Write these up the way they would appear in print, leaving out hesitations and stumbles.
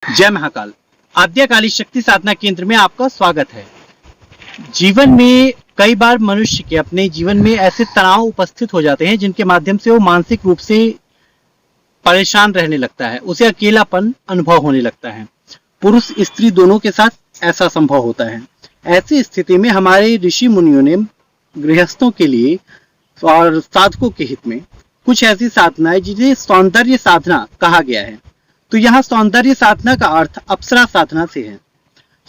जय महाकाल। आद्यकाली शक्ति साधना केंद्र में आपका स्वागत है। जीवन में कई बार मनुष्य के अपने जीवन में ऐसे तनाव उपस्थित हो जाते हैं जिनके माध्यम से वो मानसिक रूप से परेशान रहने लगता है, उसे अकेलापन अनुभव होने लगता है। पुरुष स्त्री दोनों के साथ ऐसा संभव होता है। ऐसी स्थिति में हमारे ऋषि मुनियों ने गृहस्थों के लिए और साधकों के हित में कुछ ऐसी साधनाएं जिन्हें सौंदर्य साधना कहा गया है। तो यहाँ सौंदर्य साधना का अर्थ अप्सरा साधना से है।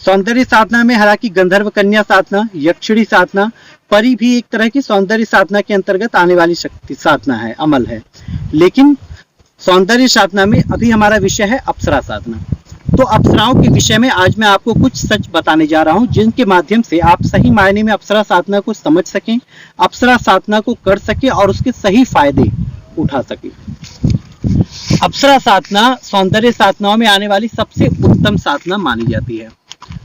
सौंदर्य साधना में हालांकि गंधर्व कन्या साधना, यक्षिणी साधना, परी भी एक तरह की सौंदर्य साधना के अंतर्गत आने वाली शक्ति साधना है, अमल है। लेकिन सौंदर्य साधना में अभी हमारा विषय है अप्सरा साधना। तो अप्सराओं के विषय में आज मैं आपको कुछ सच बताने जा रहा हूं जिनके माध्यम से आप सही मायने में अप्सरा साधना को समझ सकें, अप्सरा साधना को कर सके और उसके सही फायदे उठा सके। अप्सरा साधना सौंदर्य साधनाओं में आने वाली सबसे उत्तम साधना मानी जाती है।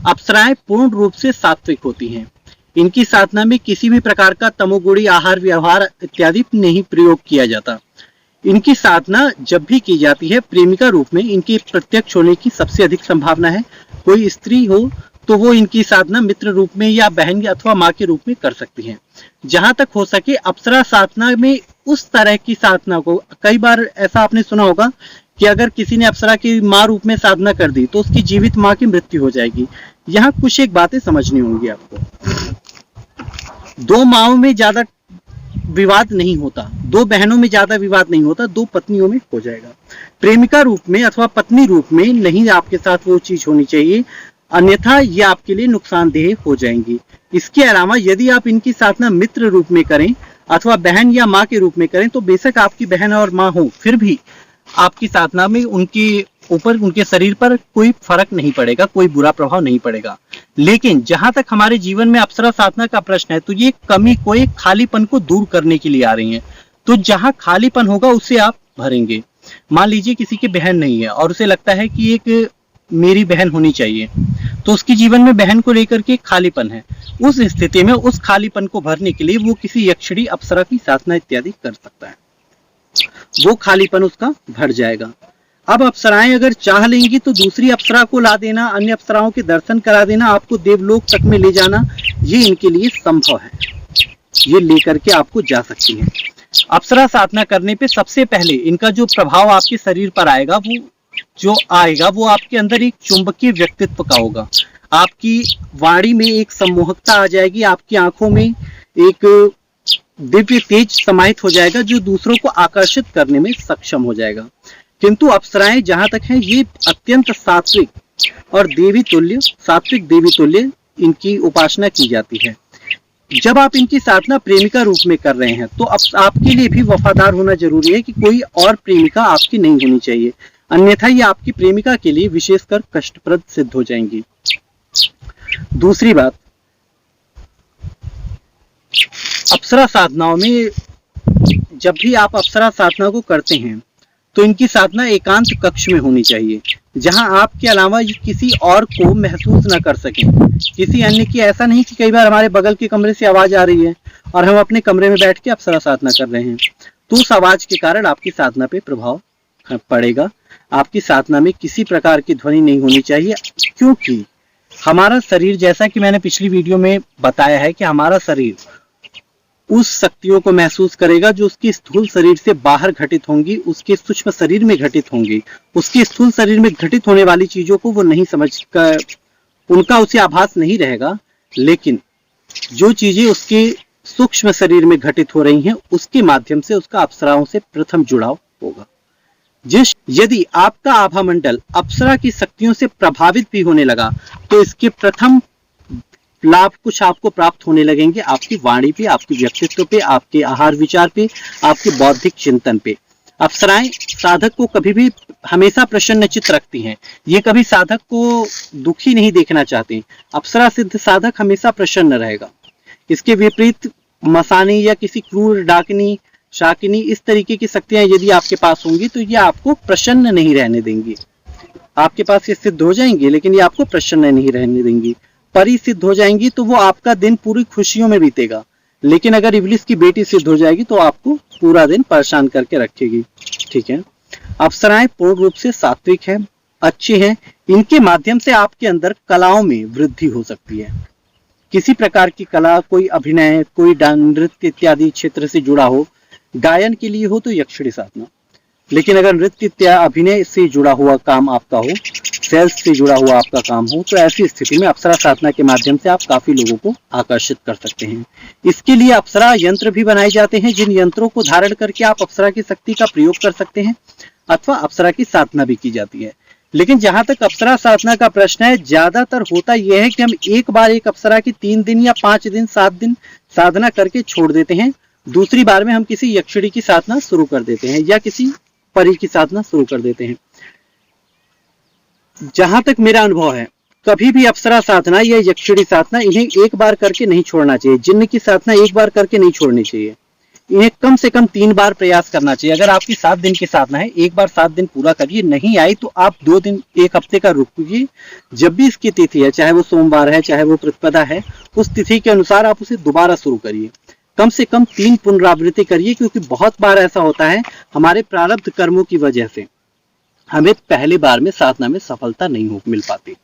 अप्सराएं पूर्ण रूप से सात्विक होती हैं। इनकी साधना में किसी भी प्रकार का तमोगुणी आहार व्यवहार इत्यादि नहीं प्रयोग किया जाता। इनकी साधना जब भी की जाती है प्रेमिका रूप में इनके प्रत्यक्ष होने की सबसे अधिक संभावना है। कोई स्त्री हो तो वो इनकी साधना मित्र रूप में या बहन अथवा माँ के रूप में कर सकती है। जहां तक हो सके अप्सरा साधना में उस तरह की साधना को, कई बार ऐसा आपने सुना होगा कि अगर किसी ने अप्सरा की माँ रूप में साधना कर दी तो उसकी जीवित माँ की मृत्यु हो जाएगी। यहाँ कुछ एक बातें समझनी होंगी आपको। दो माओं में ज्यादा विवाद नहीं होता, दो बहनों में ज्यादा विवाद नहीं होता, दो पत्नियों में हो जाएगा। प्रेमिका रूप में अथवा पत्नी रूप में नहीं आपके साथ वो चीज होनी चाहिए, अन्यथा ये आपके लिए नुकसानदेह हो जाएंगी। इसके अलावा यदि आप इनकी साधना मित्र रूप में करें अथवा बहन या माँ के रूप में करें तो बेशक आपकी बहन और माँ हो, फिर भी आपकी साधना में उनके ऊपर, उनके शरीर पर कोई फर्क नहीं पड़ेगा, कोई बुरा प्रभाव नहीं पड़ेगा। लेकिन जहां तक हमारे जीवन में अप्सरा साधना का प्रश्न है तो ये कमी को, एक खालीपन को दूर करने के लिए आ रही है। तो जहां खालीपन होगा उसे आप भरेंगे। मान लीजिए किसी की बहन नहीं है और उसे लगता है कि एक मेरी बहन होनी चाहिए, तो उसके जीवन में बहन को लेकर के खालीपन है। उस स्थिति में उस खालीपन को भरने के लिए वो किसी यक्षिणी अप्सरा की साधना इत्यादि कर सकता है, वो खालीपन उसका भर जाएगा। अब अप्सराएं अगर चाह लेंगी तो दूसरी अप्सरा को ला देना, अन्य अप्सराओं के दर्शन करा देना, आपको देवलोक तक में ले जाना, ये इनके लिए संभव है। ये लेकर के आपको जा सकती है। अप्सरा साधना करने पे सबसे पहले इनका जो प्रभाव आपके शरीर पर आएगा वो आपके अंदर एक चुंबकीय व्यक्तित्व का होगा। आपकी वाणी में एक सम्मोहकता आ जाएगी, आपकी आंखों में एक दिव्य तेज समाहित हो जाएगा जो दूसरों को आकर्षित करने में सक्षम हो जाएगा। किंतु अप्सराएं जहां तक हैं ये अत्यंत सात्विक और देवी तुल्य, सात्विक देवी तुल्य इनकी उपासना की जाती है। जब आप इनकी साधना प्रेमिका रूप में कर रहे हैं तो आपके लिए भी वफादार होना जरूरी है कि कोई और प्रेमिका आपकी नहीं होनी चाहिए, अन्यथा ये आपकी प्रेमिका के लिए विशेषकर कष्टप्रद सिद्ध हो जाएंगी। दूसरी बात, अप्सरा साधनाओं में जब भी आप अप्सरा साधना को करते हैं तो इनकी साधना एकांत कक्ष में होनी चाहिए, जहां आपके अलावा किसी और को महसूस न कर सकें, किसी अन्य की। ऐसा नहीं कि कई बार हमारे बगल के कमरे से आवाज आ रही है और हम अपने कमरे में बैठ के अप्सरा साधना कर रहे हैं, तो उस आवाज के कारण आपकी साधना पे प्रभाव पड़ेगा। आपकी साधना में किसी प्रकार की ध्वनि नहीं होनी चाहिए, क्योंकि हमारा शरीर, जैसा कि मैंने पिछली वीडियो में बताया है कि हमारा शरीर उस शक्तियों को महसूस करेगा जो उसके स्थूल शरीर से बाहर घटित होंगी, उसके सूक्ष्म शरीर में घटित होंगी। उसके स्थूल शरीर में घटित होने वाली चीजों को वो नहीं समझ कर, उनका उसे आभास नहीं रहेगा। लेकिन जो चीजें उसके सूक्ष्म शरीर में घटित हो रही हैं उसके माध्यम से उसका अप्सराओं से प्रथम जुड़ाव होगा। यदि आपका आभा मंडल अप्सरा की शक्तियों से प्रभावित भी होने लगा तो इसके प्रथम लाभ कुछ आपको प्राप्त होने लगेंगे आपकी वाणी पे, आपके व्यक्तित्व पे, आपके आहार विचार पे, आपके बौद्धिक चिंतन पे। अप्सराएं साधक को कभी भी हमेशा प्रसन्नचित्त रखती हैं, ये कभी साधक को दुखी नहीं देखना चाहती। अप्सरा सिद्ध साधक हमेशा प्रसन्न रहेगा। इसके विपरीत मसानी या किसी क्रूर डाकिनी, शाकिनी, इस तरीके की शक्तियां यदि आपके पास होंगी तो ये आपको प्रसन्न नहीं रहने देंगी। आपके पास ये सिद्ध हो जाएंगी लेकिन ये आपको प्रसन्न नहीं रहने देंगी। परी सिद्ध हो जाएंगी तो वो आपका दिन पूरी खुशियों में बीतेगा, लेकिन अगर इब्लिस की बेटी सिद्ध हो जाएगी तो आपको पूरा दिन परेशान करके रखेगी। ठीक है। अप्सराएं पूर्ण रूप से सात्विक है, अच्छी हैं, इनके माध्यम से आपके अंदर कलाओं में वृद्धि हो सकती है। किसी प्रकार की कला, कोई अभिनय, कोई नृत्य इत्यादि क्षेत्र से जुड़ा हो, गायन के लिए हो तो यक्षिणी साधना, लेकिन अगर नृत्य या अभिनय से जुड़ा हुआ काम आपका हो, सेल्स से जुड़ा हुआ आपका काम हो, तो ऐसी स्थिति में अप्सरा साधना के माध्यम से आप काफी लोगों को आकर्षित कर सकते हैं। इसके लिए अप्सरा यंत्र भी बनाए जाते हैं, जिन यंत्रों को धारण करके आप अप्सरा की शक्ति का प्रयोग कर सकते हैं, अथवा अप्सरा की साधना भी की जाती है। लेकिन जहां तक अप्सरा साधना का प्रश्न है, ज्यादातर होता यह है कि हम एक बार एक अप्सरा की 3 दिन या 5 दिन 7 दिन साधना करके छोड़ देते हैं, दूसरी बार में हम किसी यक्षिणी की साधना शुरू कर देते हैं या किसी परी की साधना शुरू कर देते हैं। जहां तक मेरा अनुभव है, कभी भी अप्सरा साधना या यक्षिणी साधना इन्हें एक बार करके नहीं छोड़ना चाहिए। जिन्न की साधना एक बार करके नहीं छोड़नी चाहिए, इन्हें कम से कम 3 बार प्रयास करना चाहिए। अगर आपकी 7 दिन की साधना है, एक बार 7 दिन पूरा करिए, नहीं आई तो आप 2 दिन 1 हफ्ते का रुकिए। जब भी इसकी तिथि है, चाहे वो सोमवार है चाहे वो प्रतिपदा है, उस तिथि के अनुसार आप उसे दोबारा शुरू करिए। कम से कम 3 पुनरावृत्ति करिए, क्योंकि बहुत बार ऐसा होता है हमारे प्रारब्ध कर्मों की वजह से हमें पहली बार में साधना में सफलता नहीं हो मिल पाती।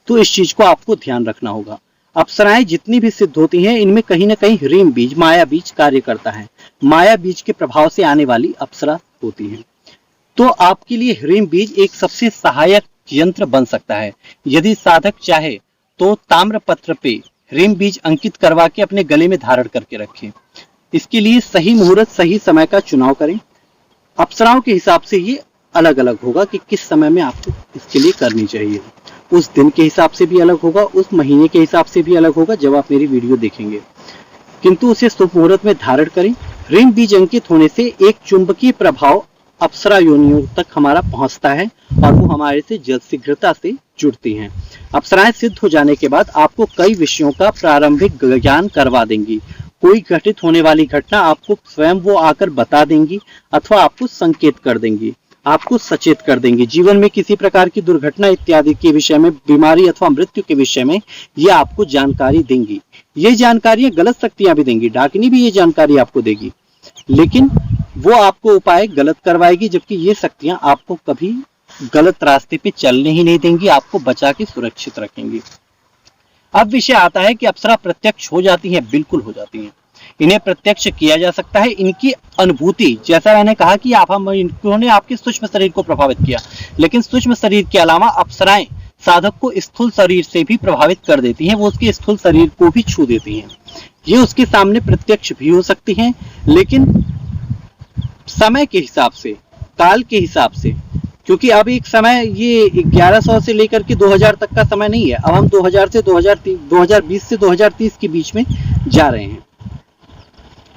तो इस चीज को आपको ध्यान रखना होगा। अप्सराएं जितनी भी सिद्ध होती हैं, इनमें कहीं ना कहीं ह्रीम बीज, माया बीज कार्य करता है। माया बीज के प्रभाव से आने वाली अप्सरा होती है। तो आपके लिए ह्रीम बीज एक सबसे सहायक यंत्र बन सकता है। यदि साधक चाहे तो ताम्र पत्र पे ह्रीम बीज अंकित करवा के अपने गले में धारण करके रखें। इसके लिए सही मुहूर्त, सही समय का चुनाव करें। अप्सराओं के हिसाब से ये अलग अलग होगा कि किस समय में आपको इसके लिए करनी चाहिए। उस दिन के हिसाब से भी अलग होगा, उस महीने के हिसाब से भी अलग होगा जब आप मेरी वीडियो देखेंगे, किंतु उसे शुभ मुहूर्त में धारण करें। ह्रीम बीज अंकित होने से एक चुंबकीय प्रभाव अप्सरा योनियों तक हमारा पहुंचता है और वो हमारे से जल्द शीघ्रता से जुड़ती हैं। अप्सराएं सिद्ध हो जाने के बाद आपको कई विषयों का प्रारंभिक ज्ञान करवा देंगी। कोई घटित होने वाली घटना आपको स्वयं वो आकर बता देंगी अथवा आपको संकेत कर देंगी, आपको सचेत कर देंगी। जीवन में किसी प्रकार की दुर्घटना इत्यादि के विषय में, बीमारी अथवा मृत्यु के विषय में ये आपको जानकारी देंगी। ये जानकारियां गलत शक्तियां भी देंगी, डाकिनी भी ये जानकारी आपको देगी, लेकिन वो आपको उपाय गलत करवाएगी, जबकि ये शक्तियां आपको कभी गलत रास्ते पे चलने ही नहीं देंगी, आपको बचा के सुरक्षित रखेंगी। अब विषय आता है कि अप्सरा प्रत्यक्ष हो जाती है? बिल्कुल हो जाती है। इन्हें प्रत्यक्ष किया जा सकता है। इनकी अनुभूति, जैसा मैंने कहा कि इन्होंने आपके सूक्ष्म शरीर को प्रभावित किया, लेकिन सूक्ष्म शरीर के अलावा अप्सराएं साधक को स्थूल शरीर से भी प्रभावित कर देती हैं, वो उसके स्थूल शरीर को भी छू देती हैं। ये उसके सामने प्रत्यक्ष भी हो सकती हैं, लेकिन समय के हिसाब से, काल के हिसाब से, क्योंकि अब एक समय ये 1100 से लेकर के 2000 तक का समय नहीं है। अब हम 2000 से 2020 से 2030 के बीच में जा रहे हैं,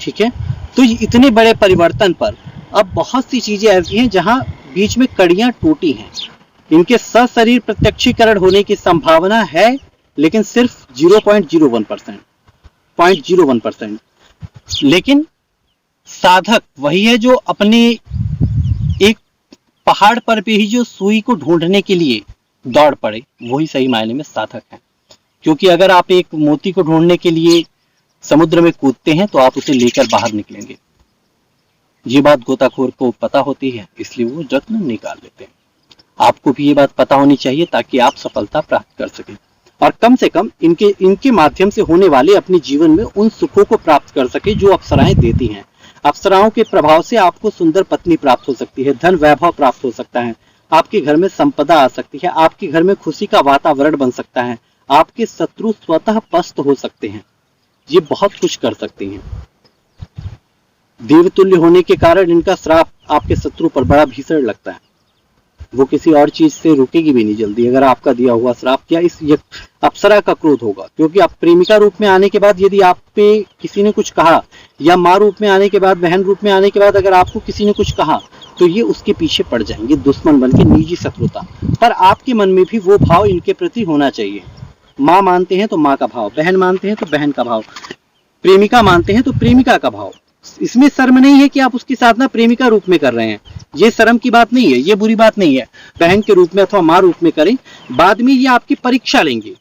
ठीक है। तो इतने बड़े परिवर्तन पर अब बहुत सी चीजें ऐसी हैं जहां बीच में कड़ियां टूटी हैं। इनके सशरीर प्रत्यक्षीकरण होने की संभावना है, लेकिन सिर्फ 0.01%। लेकिन साधक वही है जो अपने एक पहाड़ पर भी ही जो सुई को ढूंढने के लिए दौड़ पड़े, वही सही मायने में साधक है। क्योंकि अगर आप एक मोती को ढूंढने के लिए समुद्र में कूदते हैं तो आप उसे लेकर बाहर निकलेंगे। ये बात गोताखोर को पता होती है, इसलिए वो रत्न निकाल लेते हैं। आपको भी ये बात पता होनी चाहिए ताकि आप सफलता प्राप्त कर सकें और कम से कम इनके माध्यम से होने वाले अपने जीवन में उन सुखों को प्राप्त कर सके जो अप्सराएं देती हैं। अप्सराओं के प्रभाव से आपको सुंदर पत्नी प्राप्त हो सकती है, धन वैभव प्राप्त हो सकता है, आपके घर में संपदा आ सकती है, आपके घर में खुशी का वातावरण बन सकता है, आपके शत्रु स्वतः पस्त हो सकते हैं। ये बहुत कुछ कर सकती हैं। देवतुल्य होने के कारण इनका श्राप आपके शत्रु पर बड़ा भीषण लगता है। वो किसी और चीज से रुकेगी भी नहीं जल्दी। अगर आपका दिया हुआ श्राप क्या इस अप्सरा का क्रोध होगा, क्योंकि आप प्रेमिका रूप में आने के बाद यदि आप पे किसी ने कुछ कहा, या माँ रूप में आने के बाद, बहन रूप में आने के बाद अगर आपको किसी ने कुछ कहा, तो ये उसके पीछे पड़ जाएंगे, दुश्मन बन के, निजी शत्रुता। पर आपके मन में भी वो भाव इनके प्रति होना चाहिए। माँ मानते हैं तो माँ का भाव, बहन मानते हैं तो बहन का भाव, प्रेमिका मानते हैं तो प्रेमिका का भाव। इसमें शर्म नहीं है कि आप उसकी साधना प्रेमिका रूप में कर रहे हैं। ये शर्म की बात नहीं है, ये बुरी बात नहीं है। बहन के रूप में अथवा माँ रूप में करें, बाद में ये आपकी परीक्षा लेंगे।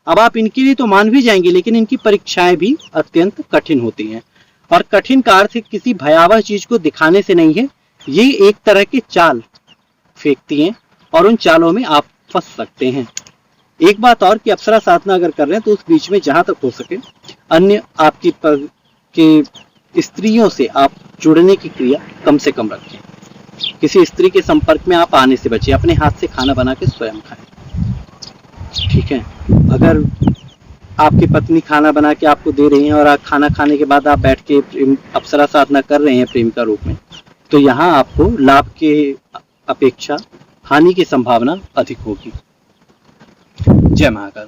अब आप इनके लिए तो मान भी जाएंगे, लेकिन इनकी परीक्षाएं भी अत्यंत कठिन होती हैं। और कठिन का अर्थ किसी भयावह चीज को दिखाने से नहीं है, ये एक तरह की चाल फेंकती हैं और उन चालों में आप फंस सकते हैं। एक बात और कि अप्सरा साधना अगर कर रहे हैं तो उस बीच में जहां तक हो सके अन्य आपकी के स्त्रियों से आप जुड़ने की क्रिया कम से कम रखें। किसी स्त्री के संपर्क में आप आने से बचिए, अपने हाथ से खाना बना के स्वयं खाएं। ठीक है, अगर आपकी पत्नी खाना बना के आपको दे रही हैं और आप खाना खाने के बाद आप बैठ के अप्सरा साधना कर रहे हैं प्रेम का रूप में, तो यहाँ आपको लाभ के अपेक्षा हानि की संभावना अधिक होगी। जय महाकाल।